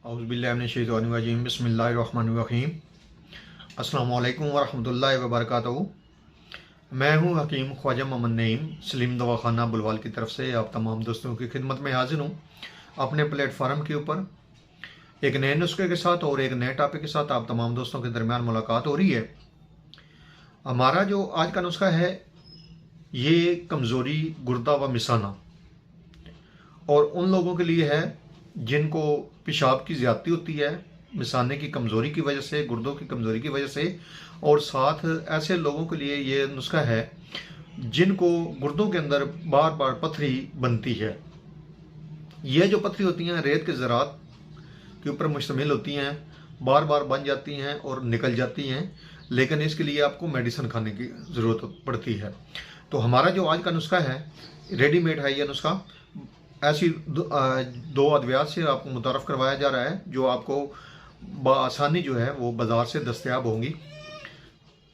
औज़ुबिल्लाहि बिस्मिल्लाहिर्रहमानिर्रहीम। अस्सलामु अलैकुम वरहमतुल्लाहि वबरकातुहू। मैं हूँ हकीम ख्वाजा मोहम्मद नईम सलीम दवाखाना बुलवाल की तरफ से आप तमाम दोस्तों की खिदमत में हाजिर हूँ अपने प्लेटफार्म के ऊपर एक नए नुस्खे के साथ और एक नए टॉपिक के साथ आप तमाम दोस्तों के दरमियान मुलाकात हो रही है। हमारा जो आज का नुस्खा है ये कमज़ोरी गुर्दा व मिसाना और उन लोगों के लिए है जिनको पेशाब की ज़्यादती होती है मिसाने की कमज़ोरी की वजह से, गुर्दों की कमज़ोरी की वजह से, और साथ ऐसे लोगों के लिए ये नुस्खा है जिनको गुर्दों के अंदर बार बार पथरी बनती है। ये जो पथरी होती हैं रेत के ज़रात के ऊपर मुश्तमिल होती हैं, बार बार बन जाती हैं और निकल जाती हैं, लेकिन इसके लिए आपको मेडिसिन खाने की ज़रूरत पड़ती है। तो हमारा जो आज का नुस्खा है रेडीमेड है। यह नुस्खा ऐसी दो अद्वियात से आपको मुतारफ़ करवाया जा रहा है जो आपको बआसानी जो है वो बाज़ार से दस्तयाब होंगी।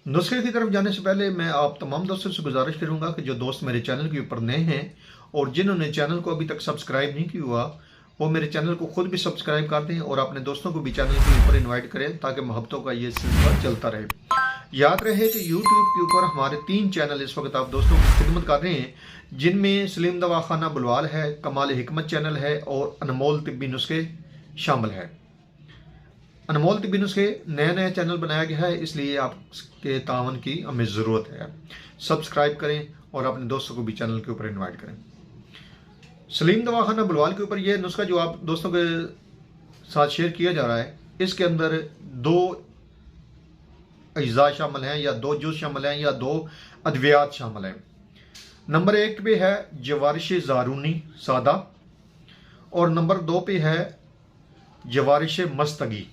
नुस्खे की तरफ जाने से पहले मैं आप तमाम दोस्तों से गुजारिश करूंगा कि जो दोस्त मेरे चैनल के ऊपर नए हैं और जिन्होंने चैनल को अभी तक सब्सक्राइब नहीं किया हुआ वो मेरे चैनल को खुद भी सब्सक्राइब कर दें और अपने दोस्तों को भी चैनल के ऊपर इन्वाइट करें ताकि मोहब्बतों का ये सिलसिला चलता रहे। याद रहे कि यूट्यूब के ऊपर हमारे 3 चैनल इस वक्त आप दोस्तों की खिदमत कर रहे हैं, जिनमें सलीम दवाखाना बुलवाल है, कमाल हिकमत चैनल है और अनमोल तिब्बी नुस्खे शामिल है। अनमोल तिब्बी नुस्खे नया नया चैनल बनाया गया है, इसलिए आपके तावन की हमें ज़रूरत है। सब्सक्राइब करें और अपने दोस्तों को भी चैनल के ऊपर इन्वाइट करें। सलीम दवाखाना बुलवाल के ऊपर यह नुस्खा जो आप दोस्तों के साथ शेयर किया जा रहा है, इसके अंदर 2 अज्जा शामिल हैं या 2 जुज़ शामिल हैं या 2 अद्वियात शामिल हैं। नंबर 1 पे है जवारिश ज़ारूनी सादा और नंबर 2 पे है जवारिश मस्तगी।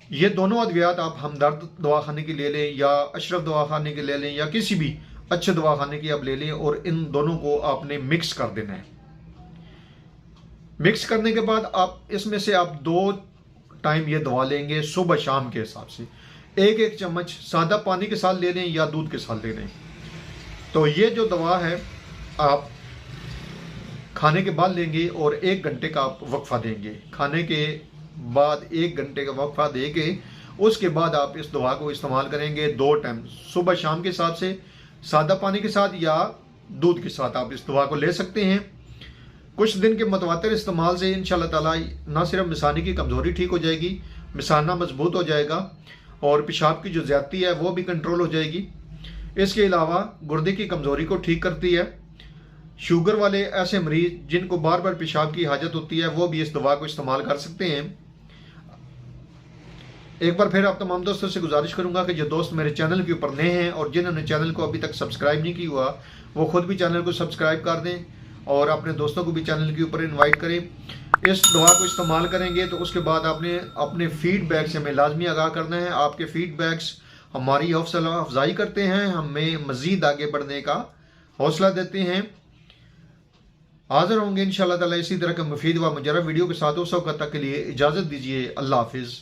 ये दोनों अद्वियात आप हमदर्द दवाखाने की ले लें या अशरफ दवाखाने की ले लें या किसी भी अच्छे दवाखाने की आप ले लें और इन दोनों को आपने मिक्स कर देना है। मिक्स करने के बाद आप इसमें से आप 2 टाइम ये दवा लेंगे सुबह शाम के हिसाब से। 1-1 चम्मच सादा पानी के साथ ले लें या दूध के साथ ले लें। तो ये जो दवा है आप खाने के बाद लेंगे और 1 घंटे का आप वक्फा देंगे। खाने के बाद 1 घंटे का वक्फा देके उसके बाद आप इस दवा को इस्तेमाल करेंगे 2 टाइम, सुबह शाम के हिसाब से, सादा पानी के साथ या दूध के साथ आप इस दवा को ले सकते हैं। कुछ दिन के मुतवातिर इस्तेमाल से इंशाअल्लाह ताला ना सिर्फ मिसाने की कमज़ोरी ठीक हो जाएगी, मिसाना मजबूत हो जाएगा और पेशाब की जो ज़्यादती है वो भी कंट्रोल हो जाएगी। इसके अलावा गुर्दे की कमज़ोरी को ठीक करती है। शुगर वाले ऐसे मरीज जिनको बार बार पेशाब की हाजत होती है वो भी इस दवा को इस्तेमाल कर सकते हैं। एक बार फिर आप तमाम दोस्तों से गुजारिश करूंगा कि जो दोस्त मेरे चैनल के ऊपर नए हैं और जिन्होंने चैनल को अभी तक सब्सक्राइब नहीं किया हुआ वो खुद भी चैनल को सब्सक्राइब कर दें और अपने दोस्तों को भी चैनल के ऊपर इन्वाइट करें। इस दवा को इस्तेमाल करेंगे तो उसके बाद आपने अपने फीडबैक से हमें लाजमी आगाह करना है। आपके फीडबैक्स हमारी हौसला अफजाई करते हैं, हमें मज़ीद आगे बढ़ने का हौसला देते हैं। हाज़िर होंगे इंशाअल्लाह ताला इसी तरह के मुफीद व मुजर्रब वीडियो के साथ। उस वक्त तक के लिए इजाज़त दीजिए। अल्लाह हाफिज़।